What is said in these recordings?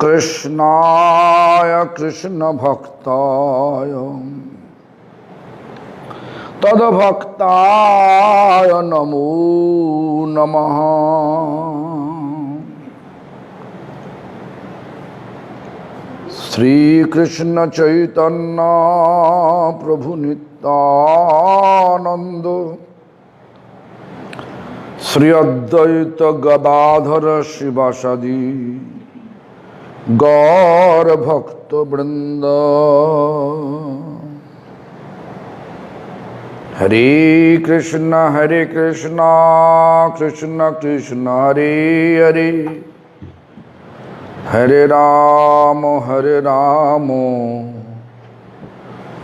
कृष्णाय कृष्ण भक्ताय तद्भक्ताय नमो नमः। श्री कृष्ण चैतन्य प्रभु नित्यानंद श्री अद्वैत गदाधर शिवासादि गौर भक्त वृंद। हरे कृष्ण कृष्ण कृष्ण हरे हरे, हरे राम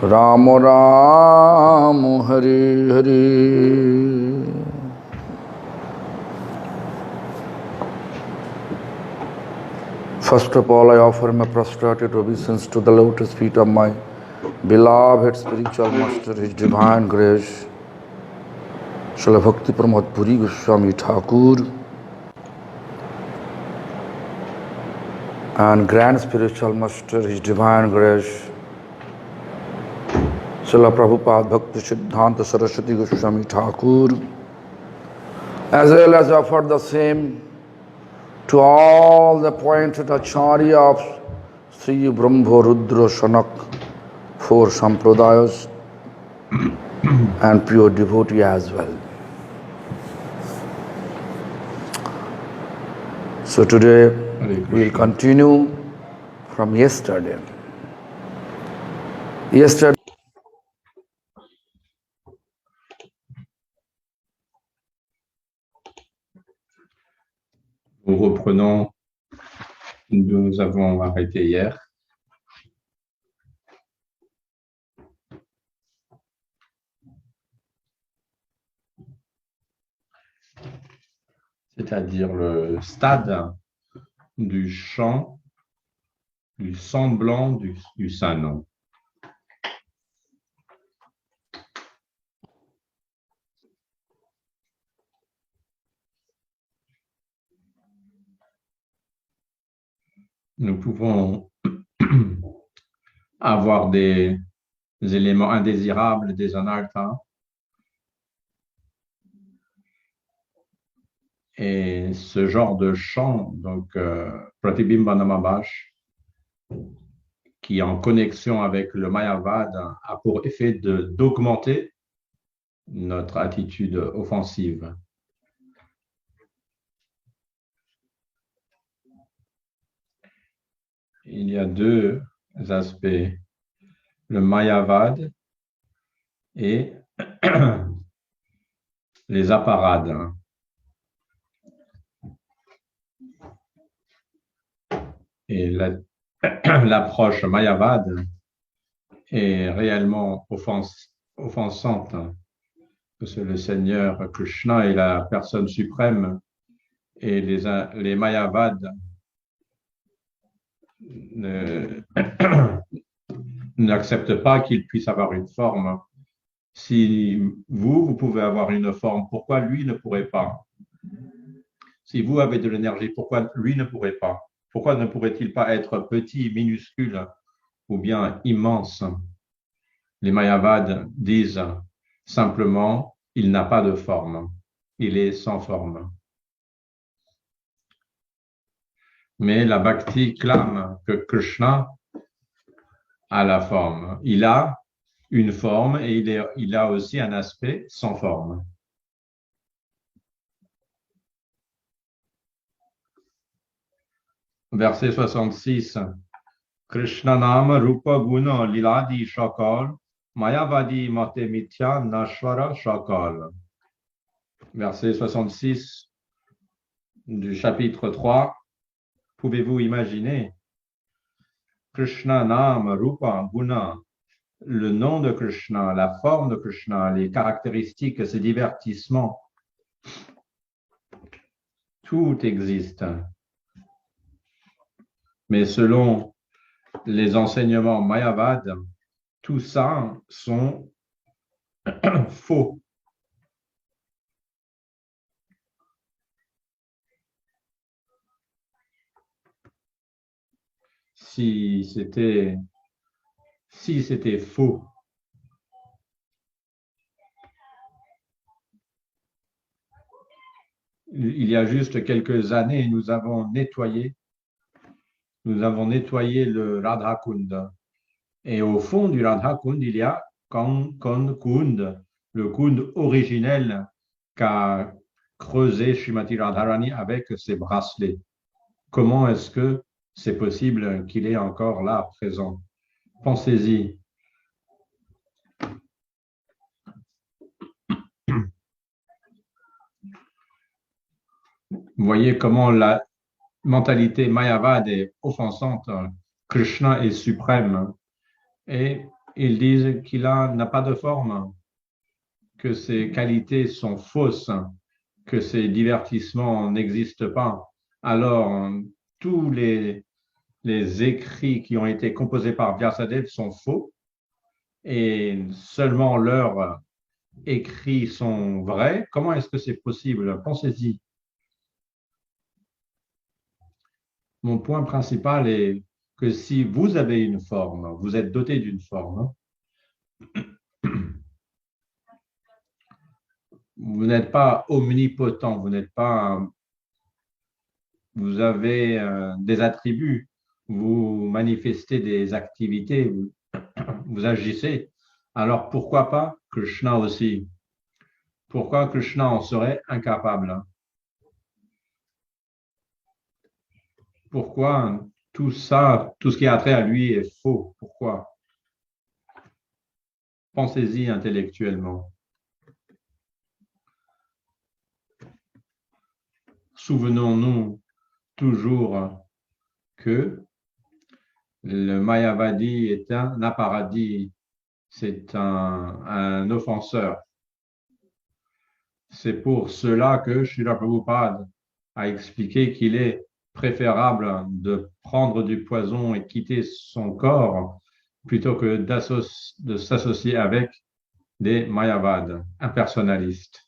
राम राम हरे Hare. First of all, I offer my prostrated obeisance to the lotus feet of my beloved spiritual master, His Divine Grace, Srila Bhakti Pramod Puri Goswami Thakur, and Grand Spiritual Master, His Divine Grace, Srila Prabhupada Bhakti Siddhanta Saraswati Goswami Thakur, as well as offer the same to all the appointed Acharya of Sri Brahma Rudra Shanak, four Sampradayas, and pure devotee as well. So today we will continue from yesterday. Nous reprenons, nous avons arrêté hier. C'est-à-dire le stade du chant, du semblant du Saint-Nom. Nous pouvons avoir des éléments indésirables, des anarthas, et ce genre de chant, donc Pratibimba Namabhash, qui est en connexion avec le Mayavad, a pour effet d'augmenter notre attitude offensive. Il y a deux aspects, le Mayavad et les aparades. Et l'approche Mayavad est réellement offensante, parce que le Seigneur Krishna est la personne suprême et les Mayavad n'acceptent pas qu'il puisse avoir une forme. Si vous pouvez avoir une forme, pourquoi lui ne pourrait pas? Si vous avez de l'énergie, pourquoi lui ne pourrait pas? Pourquoi ne pourrait-il pas être petit, minuscule ou bien immense? Les Mayavad disent simplement, il n'a pas de forme, il est sans forme. Mais la Bhakti clame que Krishna a la forme. Il a une forme et il a aussi un aspect sans forme. Verset 66. Krishna nama rupa guna liladi shakal mayavadi mate mitya nashvara shakal. Verset 66 du chapitre 3. Pouvez-vous imaginer Krishna nama rupa guna, le nom de Krishna, la forme de Krishna, les caractéristiques, ses divertissements, tout existe. Mais selon les enseignements mayavad, tout ça sont faux. Si c'était faux, il y a juste quelques années, nous avons nettoyé le Radha Kund. Et au fond du Radha Kund, il y a Kon Kund, le Kund originel qu'a creusé Srimati Radharani avec ses bracelets. Comment est-ce que c'est possible qu'il est encore là, présent? Pensez-y. Vous voyez comment la mentalité mayavade est offensante. Krishna est suprême. Et ils disent qu'il n'a pas de forme, que ses qualités sont fausses, que ses divertissements n'existent pas. Alors, tous les écrits qui ont été composés par Vyasadeva sont faux et seulement leurs écrits sont vrais. Comment est-ce que c'est possible? Pensez-y. Mon point principal est que si vous avez une forme, vous êtes doté d'une forme, vous n'êtes pas omnipotent, vous avez des attributs, vous manifestez des activités, vous agissez. Alors pourquoi pas Krishna aussi? Pourquoi Krishna en serait incapable? Pourquoi tout ça, tout ce qui a trait à lui est faux? Pourquoi? Pensez-y intellectuellement. Souvenons-nous toujours que le Mayavadi est un aparadi, c'est un offenseur. C'est pour cela que Srila Prabhupada a expliqué qu'il est préférable de prendre du poison et quitter son corps plutôt que de s'associer avec des Mayavad, impersonnalistes.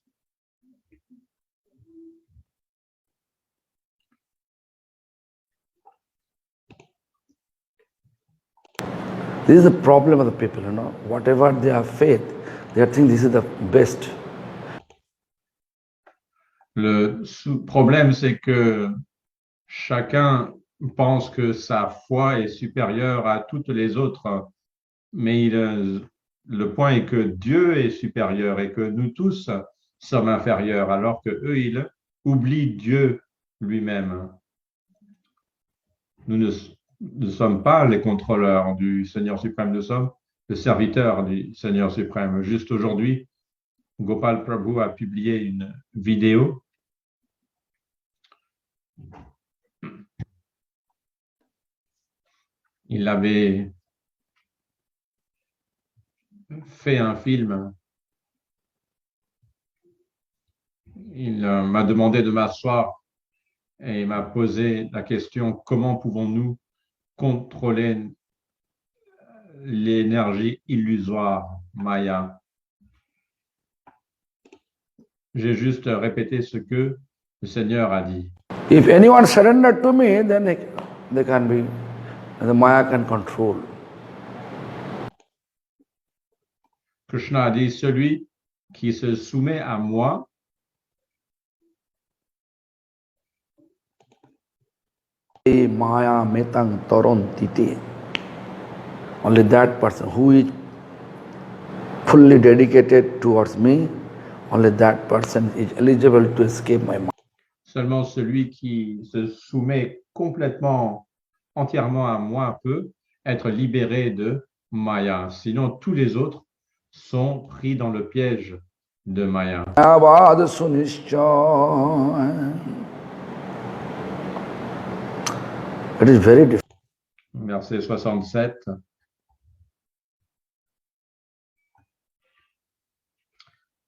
This is the problem of the people, whatever they have faith, they think this is the best. Le problème, c'est que chacun pense que sa foi est supérieure à toutes les autres, mais le point est que Dieu est supérieur et que nous tous sommes inférieurs, alors que eux, ils oublient Dieu lui-même. Nous ne sommes pas les contrôleurs du Seigneur suprême, nous sommes les serviteurs du Seigneur suprême. Juste aujourd'hui, Gopal Prabhu a publié une vidéo. Il avait fait un film. Il m'a demandé de m'asseoir et il m'a posé la question, comment pouvons-nous contrôler l'énergie illusoire, Maya? J'ai juste répété ce que le Seigneur a dit. If anyone surrender to me, then they can be, the Maya can control. Krishna a dit, celui qui se soumet à moi, Maya metang torontite. Only that person who is fully dedicated towards me, only that person is eligible to escape my mind. Seulement celui qui se soumet complètement, entièrement à moi peut être libéré de Maya. Sinon, tous les autres sont pris dans le piège de Maya. It is very difficult. Verset 67.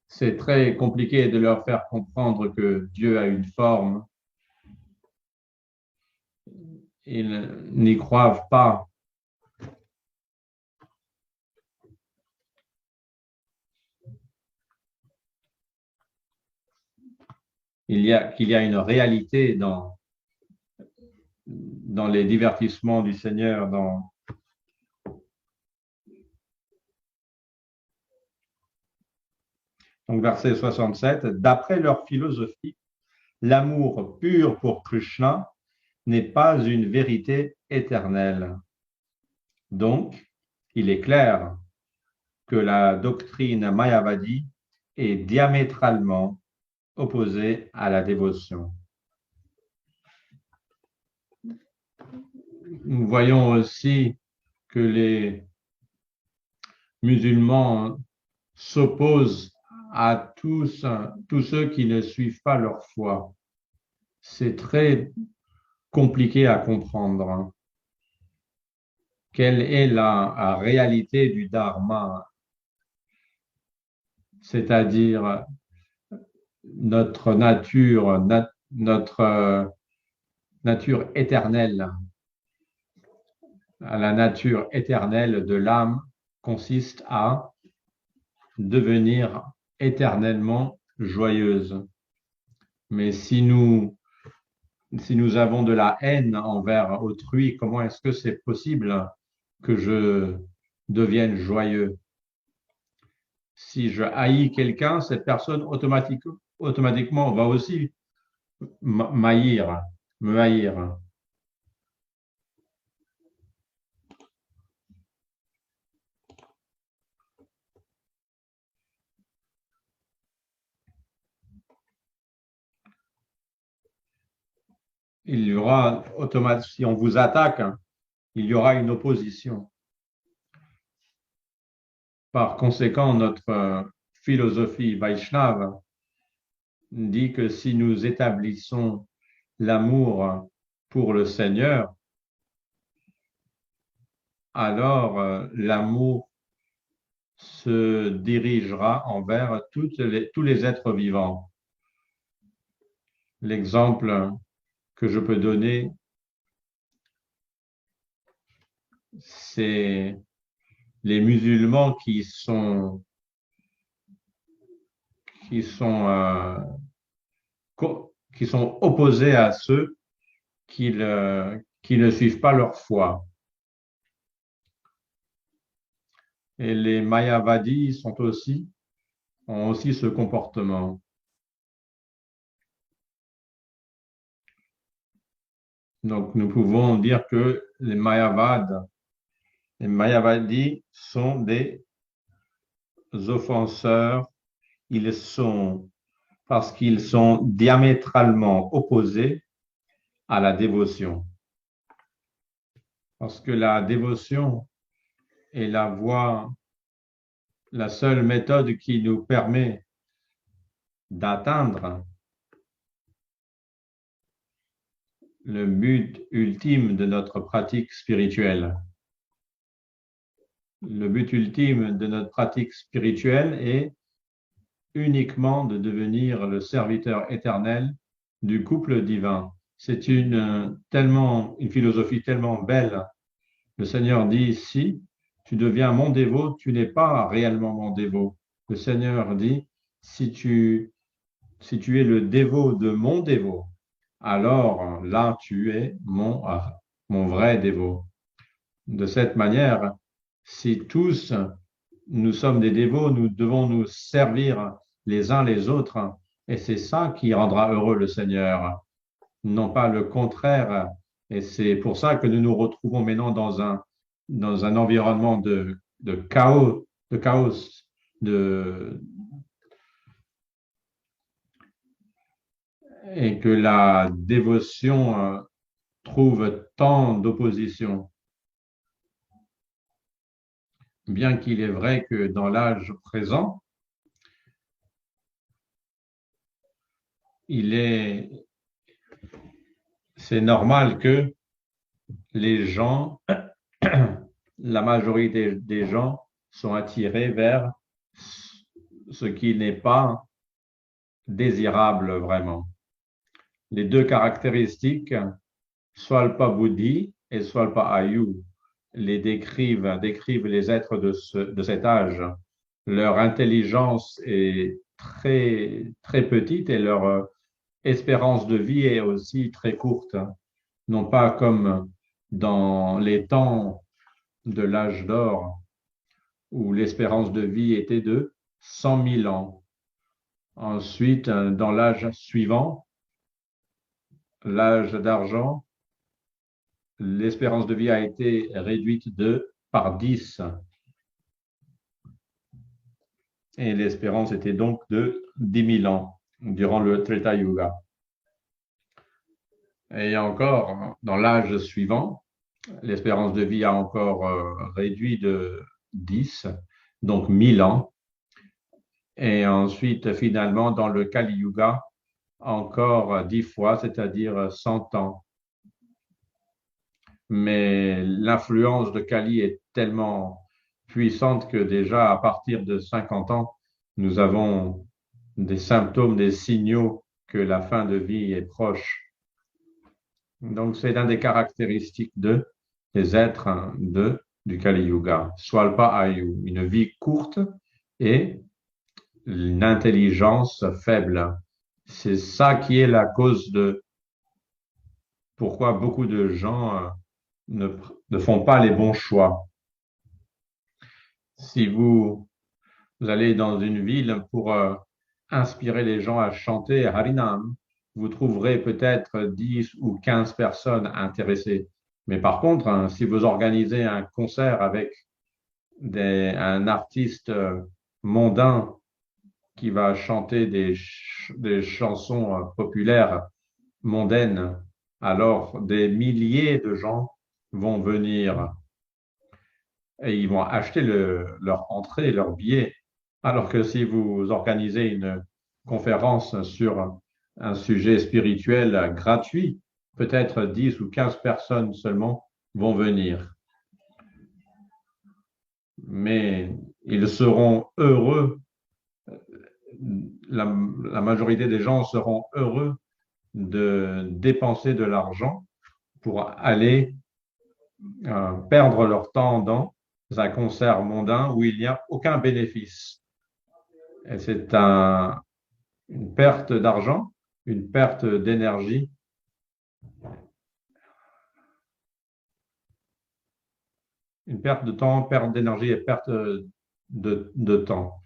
C'est très compliqué de leur faire comprendre que Dieu a une forme ils n'y croient pas. Qu'il y a une réalité dans les divertissements du Seigneur, donc verset 67, d'après leur philosophie, l'amour pur pour Krishna n'est pas une vérité éternelle. Donc, il est clair que la doctrine mayavadi est diamétralement opposée à la dévotion. Nous voyons aussi que les musulmans s'opposent à tous ceux qui ne suivent pas leur foi. C'est très compliqué à comprendre. Quelle est la réalité du dharma, c'est-à-dire notre nature, notre nature éternelle. La nature éternelle de l'âme consiste à devenir éternellement joyeuse. Mais si nous avons de la haine envers autrui, comment est-ce que c'est possible que je devienne joyeux? Si je haïs quelqu'un, cette personne automatiquement va aussi me haïr. Il y aura automatiquement, si on vous attaque, il y aura une opposition. Par conséquent, notre philosophie Vaishnava dit que si nous établissons l'amour pour le Seigneur, alors l'amour se dirigera envers tous les êtres vivants. L'exemple que je peux donner, c'est les musulmans qui sont opposés à ceux qui ne suivent pas leur foi. Et les Mayavadis ont aussi ce comportement. Donc, nous pouvons dire que les Mayavadis sont des offenseurs. Parce qu'ils sont diamétralement opposés à la dévotion. Parce que la dévotion est la seule méthode qui nous permet d'atteindre le but ultime de notre pratique spirituelle. Le but ultime de notre pratique spirituelle est uniquement de devenir le serviteur éternel du couple divin. C'est une philosophie tellement belle. Le Seigneur dit, si tu deviens mon dévot, tu n'es pas réellement mon dévot. Le Seigneur dit, si tu es le dévot de mon dévot, alors là, tu es mon vrai dévot. De cette manière, si tous nous sommes des dévots, nous devons nous servir les uns les autres, et c'est ça qui rendra heureux le Seigneur, non pas le contraire. Et c'est pour ça que nous nous retrouvons maintenant dans un environnement de chaos, et que la dévotion trouve tant d'opposition. Bien qu'il est vrai que dans l'âge présent, c'est normal que les gens, la majorité des gens sont attirés vers ce qui n'est pas désirable vraiment. Les deux caractéristiques Swalpa Buddhi et Swalpa Ayu décrivent les êtres de cet âge. Leur intelligence est très petite et leur espérance de vie est aussi très courte. Non pas comme dans les temps de l'âge d'or où l'espérance de vie était de 100 000 ans. Ensuite, dans l'âge suivant, l'âge d'argent, l'espérance de vie a été réduite par 10. Et l'espérance était donc de 10 000 ans durant le Treta Yuga. Et encore, dans l'âge suivant, l'espérance de vie a encore réduit de 10, donc 1000 ans. Et ensuite, finalement, dans le Kali Yuga, encore 10 fois, c'est-à-dire 100 ans. Mais l'influence de Kali est tellement puissante que déjà à partir de 50 ans, nous avons des symptômes, des signaux que la fin de vie est proche. Donc, c'est l'une des caractéristiques des êtres du Kali Yuga. Swalpa Ayu, une vie courte et une intelligence faible. C'est ça qui est la cause de pourquoi beaucoup de gens ne font pas les bons choix. Si vous allez dans une ville pour inspirer les gens à chanter Harinam, vous trouverez peut-être 10 ou 15 personnes intéressées. Mais par contre, si vous organisez un concert avec un artiste mondain qui va chanter des chansons populaires mondaines, alors des milliers de gens vont venir et ils vont acheter leur entrée, leur billet. Alors que si vous organisez une conférence sur un sujet spirituel gratuit, peut-être 10 ou 15 personnes seulement vont venir. Mais ils seront heureux, la majorité des gens seront heureux de dépenser de l'argent pour aller perdre leur temps dans un concert mondain où il n'y a aucun bénéfice. Et c'est une perte d'argent, une perte d'énergie. Une perte de temps, perte d'énergie et perte de temps.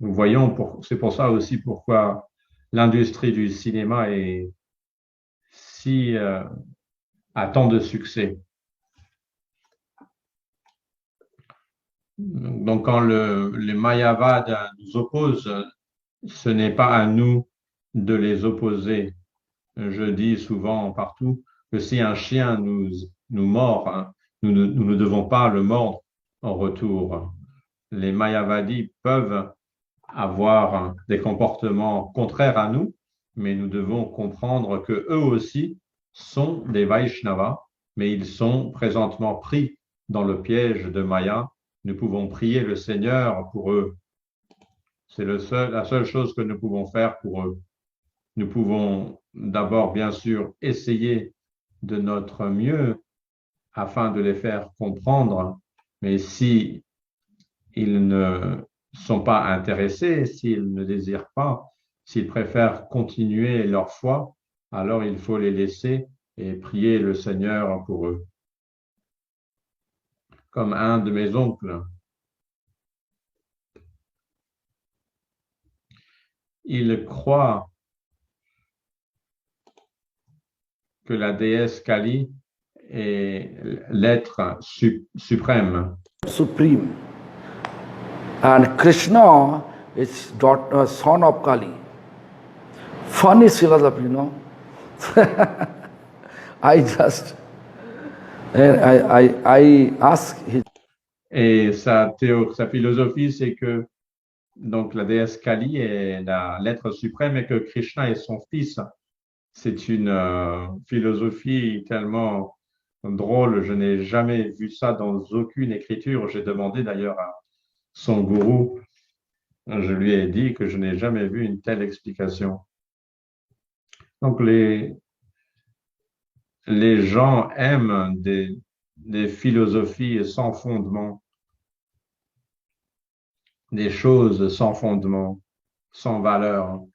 Nous voyons, c'est pour ça aussi pourquoi l'industrie du cinéma a tant de succès. Donc, quand les Mayavad nous opposent, ce n'est pas à nous de les opposer. Je dis souvent partout que si un chien nous mord, nous ne devons pas le mordre en retour. Les Mayavadis peuvent avoir des comportements contraires à nous, mais nous devons comprendre que eux aussi sont des Vaishnavas, mais ils sont présentement pris dans le piège de Maya. Nous pouvons prier le Seigneur pour eux. C'est la seule chose que nous pouvons faire pour eux. Nous pouvons d'abord, bien sûr, essayer de notre mieux afin de les faire comprendre, mais si ils ne sont pas intéressés, s'ils ne désirent pas, s'ils préfèrent continuer leur foi, alors il faut les laisser et prier le Seigneur pour eux. Comme un de mes oncles, il croit que la déesse Kali est l'être suprême. Supreme. And Krishna is son of Kali. Funny philosophy, you know. I ask his. Et sa philosophie, c'est que donc la déesse Kali est l'être suprême et que Krishna est son fils. C'est une philosophie tellement drôle. Je n'ai jamais vu ça dans aucune écriture. J'ai demandé d'ailleurs à son gourou. Je lui ai dit que je n'ai jamais vu une telle explication. Donc les gens aiment des philosophies sans fondement, des choses sans fondement, sans valeur.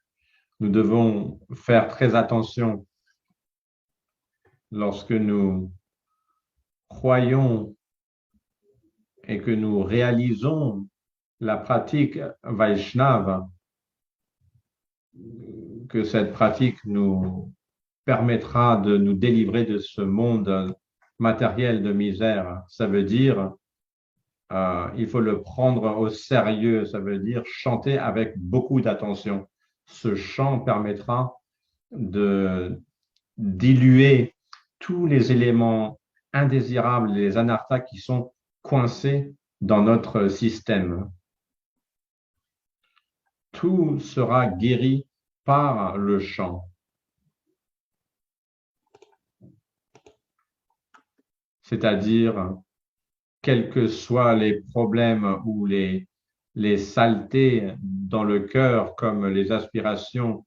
Nous devons faire très attention lorsque nous croyons et que nous réalisons la pratique Vaishnava, que cette pratique nous permettra de nous délivrer de ce monde matériel de misère. Ça veut dire, il faut le prendre au sérieux, ça veut dire chanter avec beaucoup d'attention. Ce chant permettra de diluer tous les éléments indésirables, les anarthas qui sont coincés dans notre système. Tout sera guéri par le chant. C'est-à-dire, quels que soient les problèmes ou les saletés dans le cœur, comme les aspirations,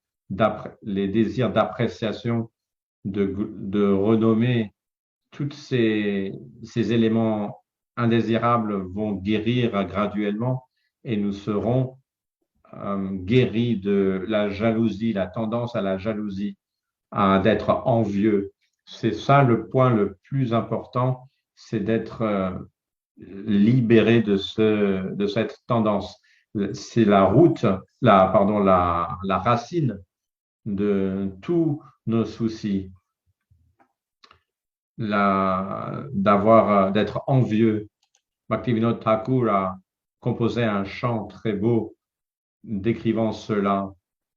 les désirs d'appréciation, de renommée, tous ces éléments indésirables vont guérir graduellement et nous serons guéris de la jalousie, la tendance à la jalousie, d'être envieux. C'est ça le point le plus important, c'est d'être libéré de cette tendance. C'est la route, la racine de tous nos soucis, d'être envieux. Bhaktivinoda Thakur a composé un chant très beau décrivant cela.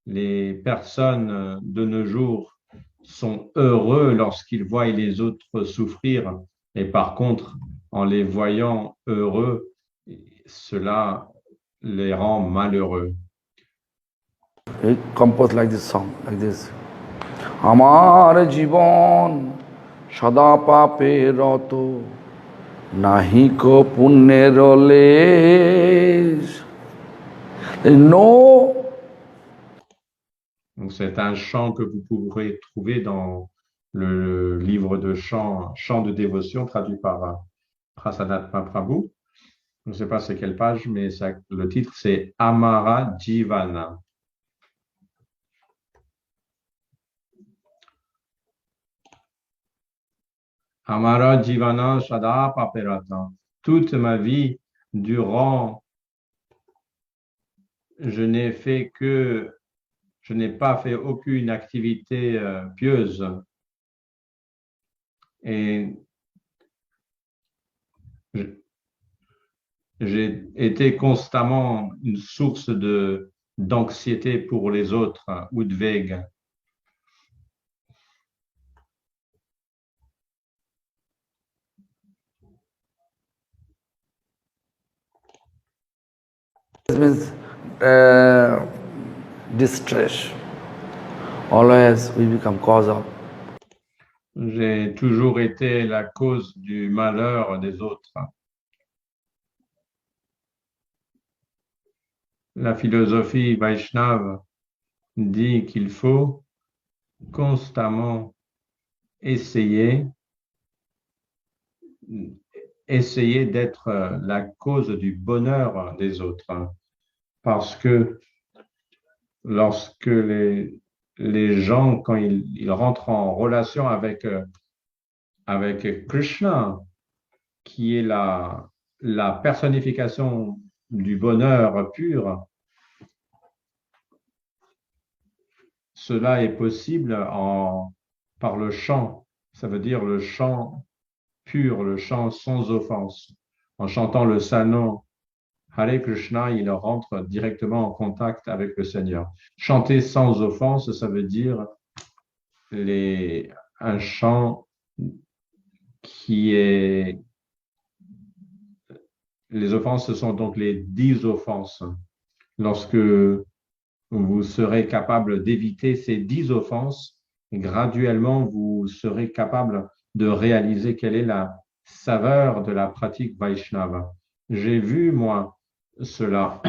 Les personnes de nos jours sont heureux lorsqu'ils voient les autres souffrir, et par contre, en les voyant heureux, cela les rend malheureux. He composed like this song, like this. Amar jibon sada pape rato nahiko punner lesh. There is no. Donc, c'est un chant que vous pourrez trouver dans le livre de chants, Chants de dévotion, traduit par Prasad Mahaprabhu. Je ne sais pas c'est quelle page, mais le titre c'est Amara Jivana. Amara Jivana Sada Paperata. Toute ma vie, durant, je n'ai pas fait aucune activité pieuse. Et j'ai été constamment une source d'anxiété pour les autres, udveg. It means distress. Always we become cause of. J'ai toujours été la cause du malheur des autres. La philosophie Vaishnava dit qu'il faut constamment essayer d'être la cause du bonheur des autres. Parce que lorsque les gens, quand ils rentrent en relation avec Krishna, qui est la personnification du bonheur pur, cela est possible par le chant. Ça veut dire le chant pur, le chant sans offense. En chantant le Sanon Hare Krishna, il rentre directement en contact avec le Seigneur. Chanter sans offense, ça veut dire un chant qui est... Les offenses, ce sont donc les 10 offenses. Lorsque vous serez capable d'éviter ces 10 offenses, graduellement, vous serez capable de réaliser quelle est la saveur de la pratique Vaishnava. J'ai vu, moi, cela,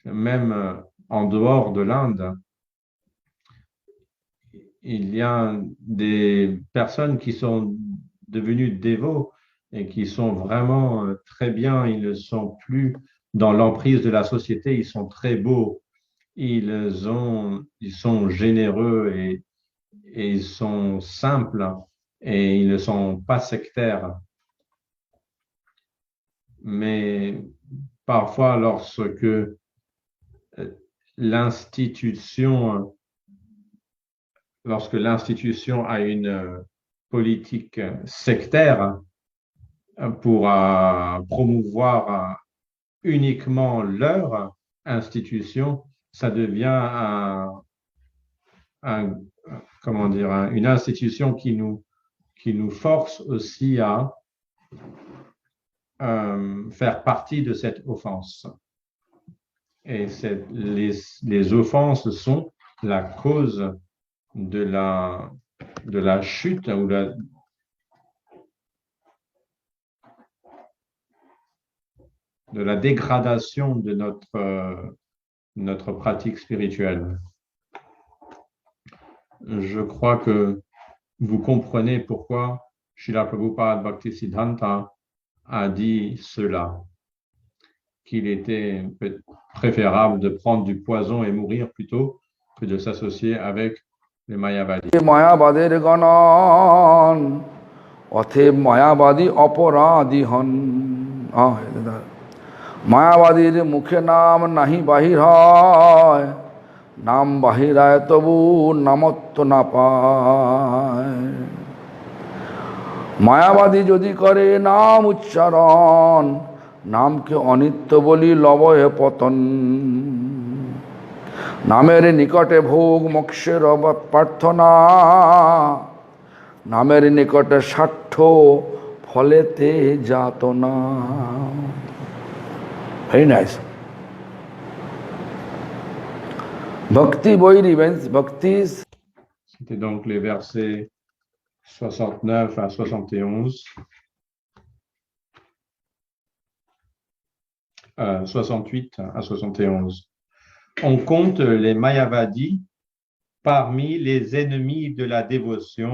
même en dehors de l'Inde. il y a des personnes qui sont devenues dévots et qui sont vraiment très bien. Ils ne sont plus dans l'emprise de la société. Ils sont très beaux. Ils sont généreux et ils sont simples et ils ne sont pas sectaires. Mais parfois, l'institution lorsque l'institution a une politique sectaire pour promouvoir uniquement leur institution, ça devient un- comment dire, une institution qui nous force aussi à faire partie de cette offense. Et les offenses sont la cause de la chute ou de la dégradation de notre pratique spirituelle. Je crois que vous comprenez pourquoi Srila Prabhupada Bhaktisiddhanta a dit cela, qu'il était préférable de prendre du poison et mourir plutôt que de s'associer avec les Mayavadis. মায়াবাদের গণন অথেব মায়াবাদী অপরাধী হন মায়াবাদীর মুখে নাম নাহি বাহির হয় নাম বাহিরায় তবু নামত্ব না পায় মায়াবাদী যদি করে নাম উচ্চারণ নামকে অনিত্য বলি লবয়ে পতন নামের নিকটে ভোগ মোক্ষের প্রার্থনা নামের নিকটে স্বার্থ ফলেতে যাতনা Very nice. Bhakti Boiri means bhakti. C'était donc les versets 69 à 71. 68 à 71. On compte les Mayavadis parmi les ennemis de la dévotion,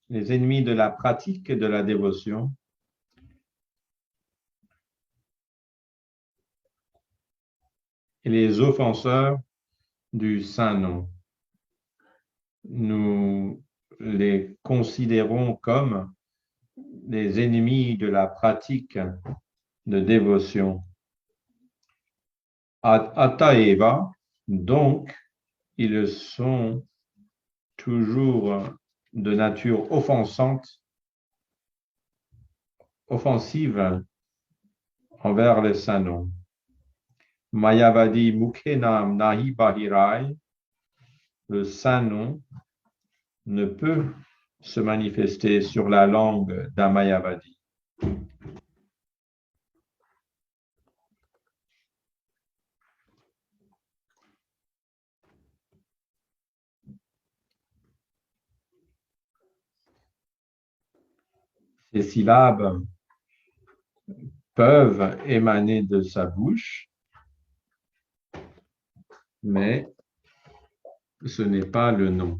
les ennemis de la pratique de la dévotion. Et les offenseurs du Saint-Nom. Nous les considérons comme les ennemis de la pratique de dévotion. Ataeva, donc, ils sont toujours de nature offensive envers le Saint-Nom. Mayavadi Mukhenam Nahi Bahirai, le Saint-Nom ne peut se manifester sur la langue d'un Mayavadi. Ces syllabes peuvent émaner de sa bouche, mais ce n'est pas le nom.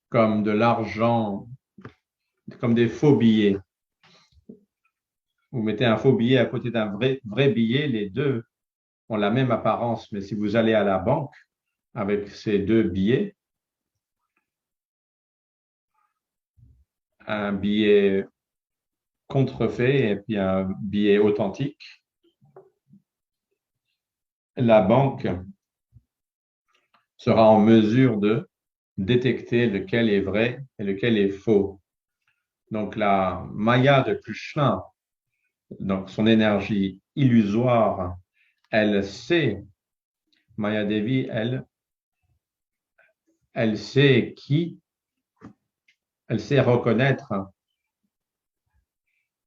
Comme de l'argent, comme des faux billets. Vous mettez un faux billet à côté d'un vrai billet, les deux ont la même apparence, mais si vous allez à la banque avec ces deux billets, un billet contrefait et puis un billet authentique, la banque sera en mesure de détecter lequel est vrai et lequel est faux. Donc la Maya de Krishna, donc son énergie illusoire, elle sait, Maya Devi, elle sait elle sait reconnaître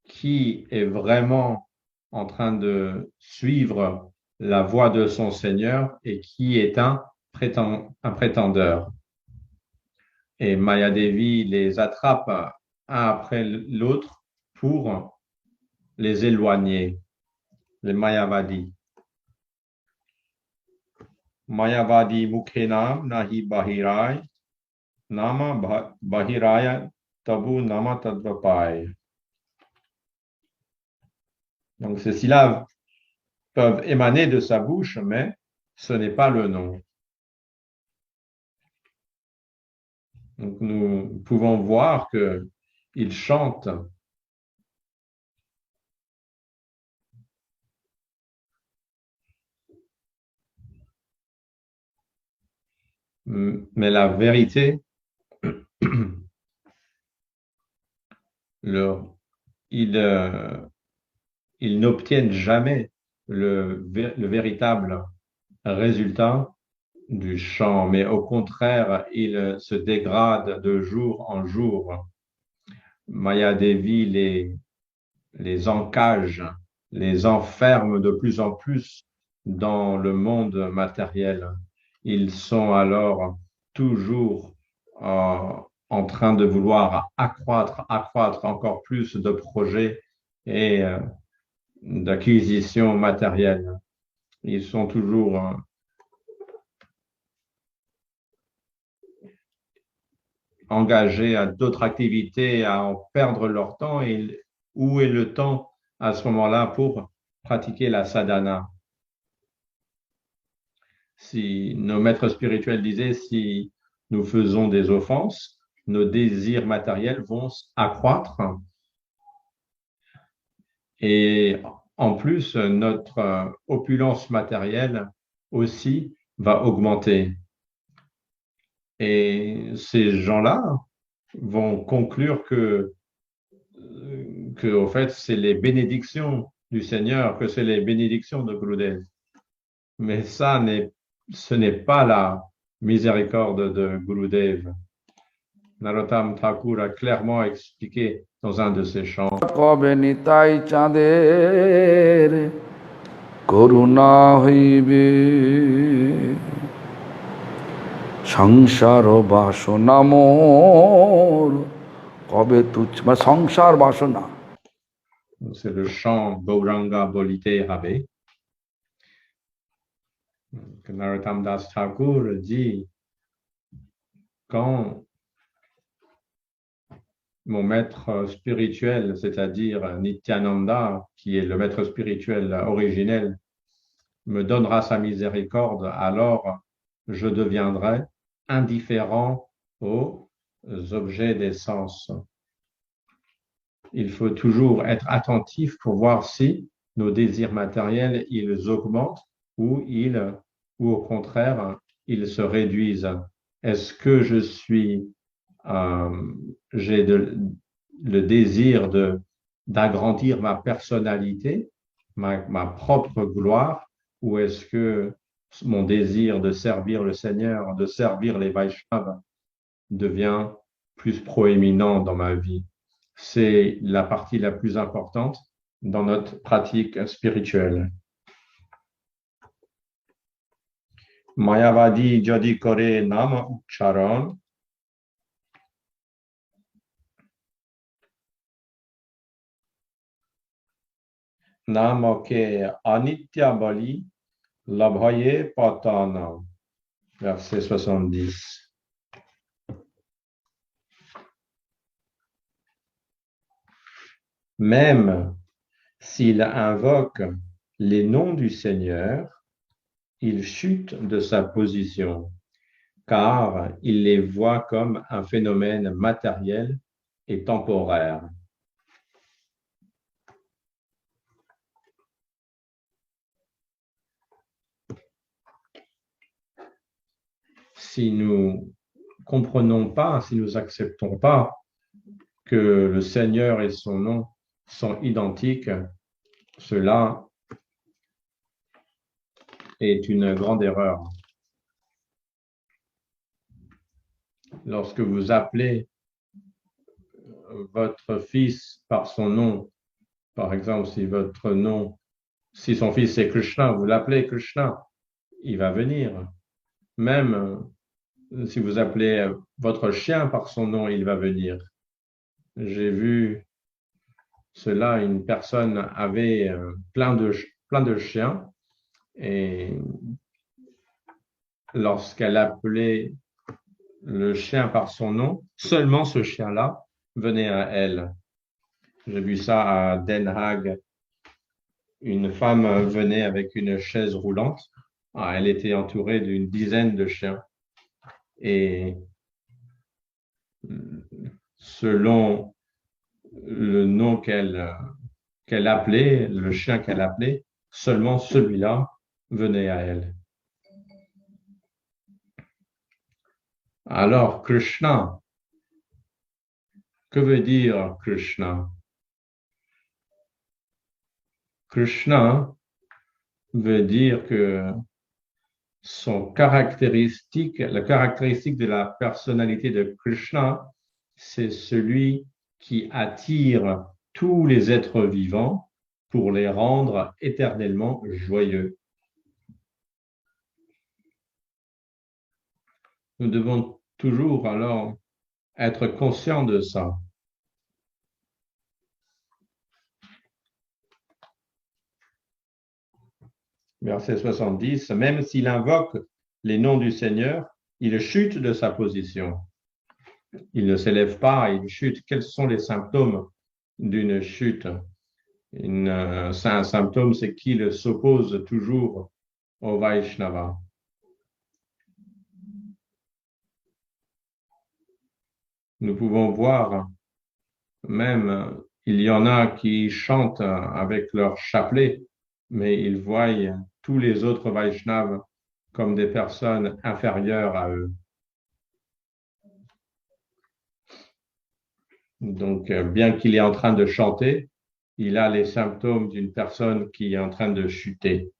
qui est vraiment en train de suivre la voie de son Seigneur et qui est un prétendeur. Et Maya Devi les attrape un après l'autre pour les éloigner, les Mayavadis. Mayavadi Mukhenam Nahi Bahirai, Nama Bahiraya Tabu Nama Tadvapai. Donc, ces syllabes peuvent émaner de sa bouche, mais ce n'est pas le nom. Donc, nous pouvons voir qu'il chante mais la vérité, ils n'obtiennent jamais le véritable résultat du chant, mais au contraire, ils se dégradent de jour en jour. Maya Devi les encage, les enferme de plus en plus dans le monde matériel. Ils sont alors toujours en train de vouloir accroître encore plus de projets et d'acquisition matérielle. Ils sont toujours engagés à d'autres activités, à en perdre leur temps. Et où est le temps à ce moment-là pour pratiquer la sadhana? Si nos maîtres spirituels disaient, si nous faisons des offenses, nos désirs matériels vont accroître et en plus, notre opulence matérielle aussi va augmenter. Et ces gens-là vont conclure que au fait, c'est les bénédictions du Seigneur, que c'est les bénédictions de Gurudev. Mais ce n'est pas la miséricorde de Gurudev. Narottam Thakur a clairement expliqué dans un de ses chants. কবে নিতাই চাঁদের করুণা হইবে সংসার বাসনা মোর কবে তুচ্ছ মানে সংসার বাসনা. C'est le chant Gauranga Bolite Habe. Narottam Das Thakur dit, quand mon maître spirituel, c'est-à-dire Nityananda, qui est le maître spirituel originel, me donnera sa miséricorde, alors je deviendrai indifférent aux objets des sens. Il faut toujours être attentif pour voir si nos désirs matériels, ils augmentent ou au contraire, ils se réduisent. Est-ce que j'ai le désir d'agrandir ma personnalité, ma propre gloire, ou est-ce que mon désir de servir le Seigneur, de servir les Vaishnavas devient plus proéminent dans ma vie? C'est la partie la plus importante dans notre pratique spirituelle. Mayavadi Jodi Kore Nama Ucharan Namoke Anitya Bali Labhaye Patana. Verset 70. Même s'il invoque les noms du Seigneur, il chute de sa position, car il les voit comme un phénomène matériel et temporaire. Si nous comprenons pas, si nous acceptons pas que le Seigneur et son nom sont identiques, cela est une grande erreur. Lorsque vous appelez votre fils par son nom, par exemple, si son fils est Krishna, vous l'appelez Krishna, il va venir. Même si vous appelez votre chien par son nom, il va venir. J'ai vu cela, une personne avait plein de chiens et lorsqu'elle appelait le chien par son nom, seulement ce chien-là venait à elle. J'ai vu ça à Den Haag. Une femme venait avec une chaise roulante. Ah, elle était entourée d'une dizaine de chiens. Et selon le nom qu'elle appelait, le chien qu'elle appelait, seulement celui-là venait à elle. Alors, Krishna, que veut dire Krishna? Krishna veut dire que la caractéristique de la personnalité de Krishna, c'est celui qui attire tous les êtres vivants pour les rendre éternellement joyeux. Nous devons toujours alors être conscients de ça. Verset 70, même s'il invoque les noms du Seigneur, il chute de sa position. Il ne s'élève pas, il chute. Quels sont les symptômes d'une chute? Un symptôme, c'est qu'il s'oppose toujours au Vaishnava. Nous pouvons voir, même, il y en a qui chantent avec leur chapelet, mais ils voient tous les autres Vaishnavas comme des personnes inférieures à eux. Donc, bien qu'il est en train de chanter, il a les symptômes d'une personne qui est en train de chuter.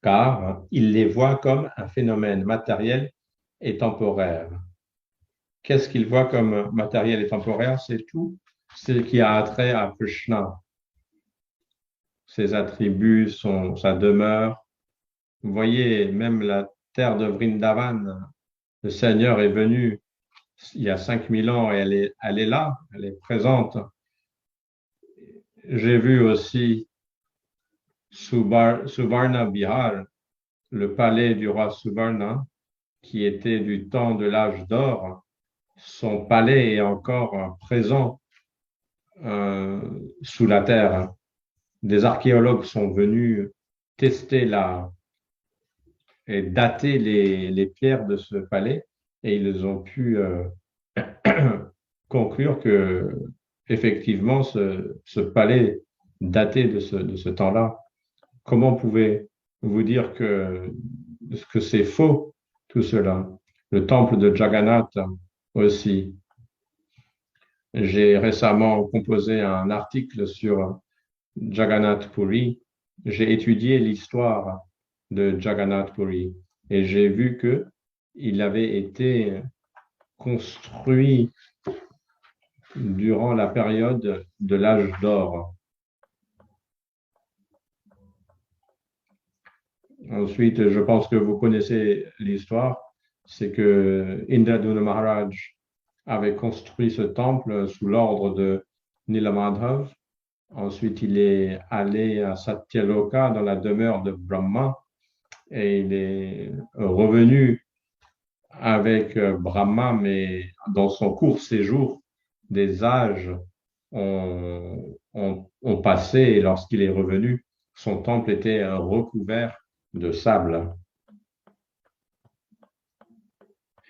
Car il les voit comme un phénomène matériel et temporaire. Qu'est-ce qu'il voit comme matériel et temporaire? C'est tout ce qui a attrait à Krishna. Ses attributs, sa demeure. Vous voyez, même la terre de Vrindavan, le Seigneur est venu il y a 5000 ans et elle est là, elle est présente. J'ai vu aussi Suvarna Bihar, le palais du roi Suvarna, qui était du temps de l'âge d'or. Son palais est encore présent sous la terre. Des archéologues sont venus tester et dater les pierres de ce palais et ils ont pu conclure que effectivement ce palais datait de ce temps-là. Comment pouvez-vous dire que c'est faux tout cela? Le temple de Jagannath aussi. J'ai récemment composé un article sur Jagannath Puri. J'ai étudié l'histoire de Jagannath Puri et j'ai vu que il avait été construit durant la période de l'âge d'or. Ensuite, je pense que vous connaissez l'histoire, c'est que Indraduna Maharaj avait construit ce temple sous l'ordre de Nilamadhav. Ensuite, il est allé à Satyaloka dans la demeure de Brahma et il est revenu avec Brahma, mais dans son court séjour, des âges ont passé et lorsqu'il est revenu, son temple était recouvert de sable.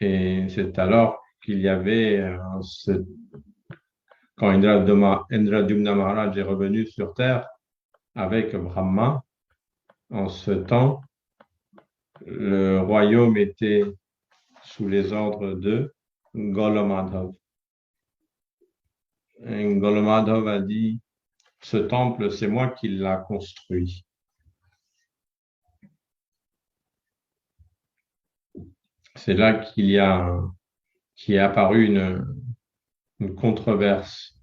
Et c'est alors qu'il y avait, quand Indradumna Maharaj est revenu sur terre avec Brahma, en ce temps, le royaume était sous les ordres de Golomadhov. Et Golomadhov a dit, ce temple, c'est moi qui l'ai construit. C'est là qui est apparu une controverse.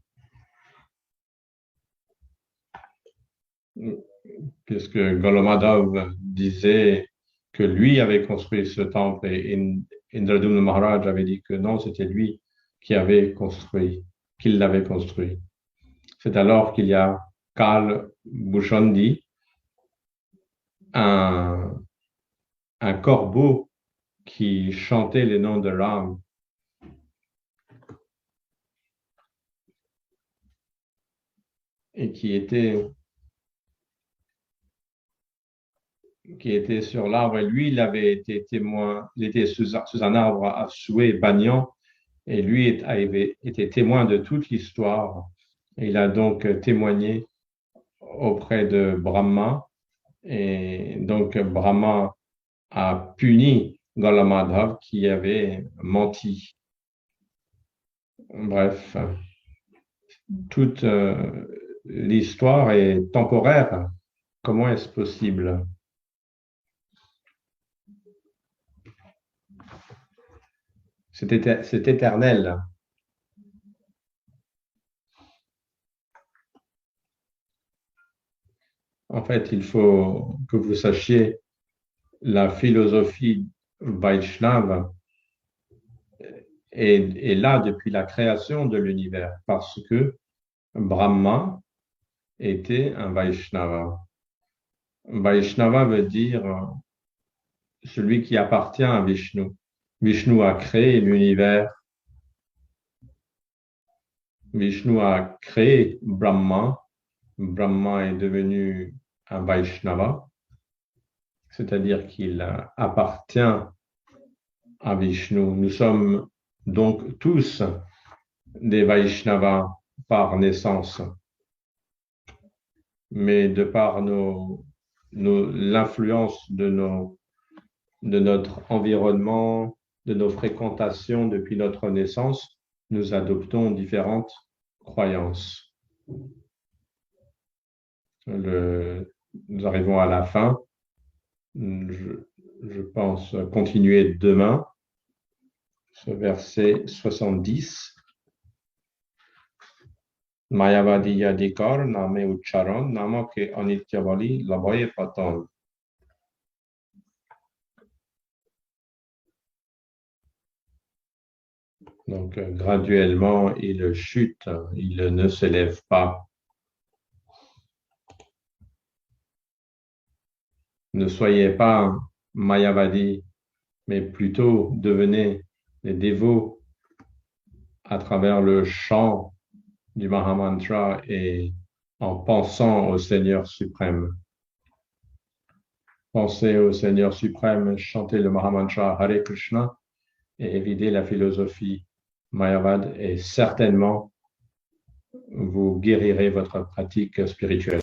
Puisque Golomadhov disait que lui avait construit ce temple et Indradumna Maharaj avait dit que non, c'était lui qui l'avait construit. C'est alors qu'il y a Karl Bouchondi, un corbeau qui chantait les noms de Ram. Et qui était sur l'arbre. Et lui, il avait été témoin, il était sous un arbre à souhait banyan, et lui avait été témoin de toute l'histoire. Il a donc témoigné auprès de Brahma, et donc Brahma a puni Golamadhav qui avait menti. Bref, toute l'histoire est temporaire. Comment est-ce possible? C'est éternel. En fait, il faut que vous sachiez la philosophie Vaishnava est là depuis la création de l'univers parce que Brahma était un Vaishnava. Vaishnava veut dire celui qui appartient à Vishnu. Vishnu a créé l'univers. Vishnu a créé Brahma. Brahma est devenu un Vaishnava, c'est-à-dire qu'il appartient à Vishnu. Nous sommes donc tous des Vaishnavas par naissance, mais de par l'influence de notre environnement, de nos fréquentations depuis notre naissance, nous adoptons différentes croyances. Nous arrivons à la fin. Je pense continuer demain, ce verset 70. Mayavadi Yadikar, Name Ucharan, Namake Anityavali, Laboye Patan. Donc, graduellement, il chute, il ne s'élève pas. Ne soyez pas Mayavadi, mais plutôt devenez des dévots à travers le chant du Mahamantra et en pensant au Seigneur suprême. Pensez au Seigneur suprême, chantez le Mahamantra Hare Krishna et évidez la philosophie Mayavad et certainement vous guérirez votre pratique spirituelle.